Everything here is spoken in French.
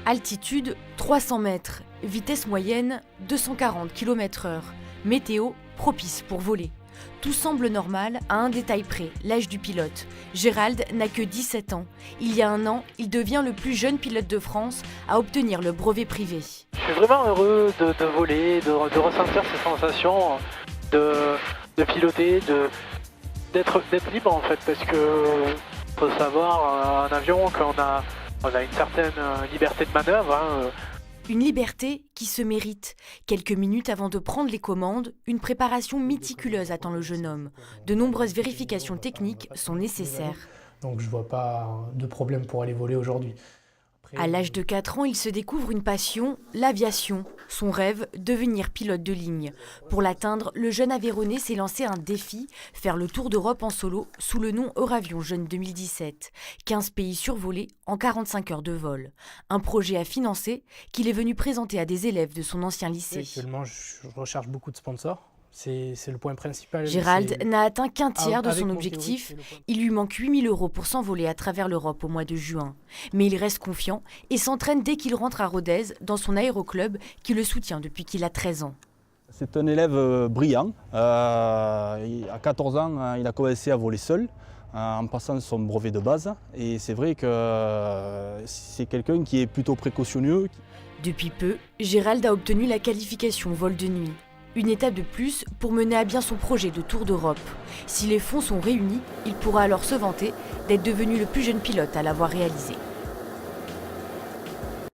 Altitude 300 mètres, vitesse moyenne 240 km/h, météo propice pour voler. Tout semble normal à un détail près, l'âge du pilote. Gérald n'a que 17 ans. Il y a un an, il devient le plus jeune pilote de France à obtenir le brevet privé. Je suis vraiment heureux de voler, de ressentir ces sensations, de piloter, d'être libre en fait, parce que faut savoir, un avion, qu'on a une certaine liberté de manœuvre. Une liberté qui se mérite. Quelques minutes avant de prendre les commandes, une préparation méticuleuse attend le jeune homme. De nombreuses vérifications techniques sont nécessaires. Donc je ne vois pas de problème pour aller voler aujourd'hui. À l'âge de 4 ans, il se découvre une passion, l'aviation. Son rêve, devenir pilote de ligne. Pour l'atteindre, le jeune Aveyronais s'est lancé un défi, faire le tour d'Europe en solo sous le nom Euravion Jeune 2017. 15 pays survolés en 45 heures de vol. Un projet à financer qu'il est venu présenter à des élèves de son ancien lycée. Actuellement, je recherche beaucoup de sponsors. C'est le point principal. Gérald n'a atteint qu'un tiers de son objectif. Il lui manque 8 000 € pour s'envoler à travers l'Europe au mois de juin. Mais il reste confiant et s'entraîne dès qu'il rentre à Rodez, dans son aéroclub qui le soutient depuis qu'il a 13 ans. C'est un élève brillant. À 14 ans, il a commencé à voler seul en passant son brevet de base. Et c'est vrai que c'est quelqu'un qui est plutôt précautionneux. Depuis peu, Gérald a obtenu la qualification vol de nuit. Une étape de plus pour mener à bien son projet de Tour d'Europe. Si les fonds sont réunis, il pourra alors se vanter d'être devenu le plus jeune pilote à l'avoir réalisé.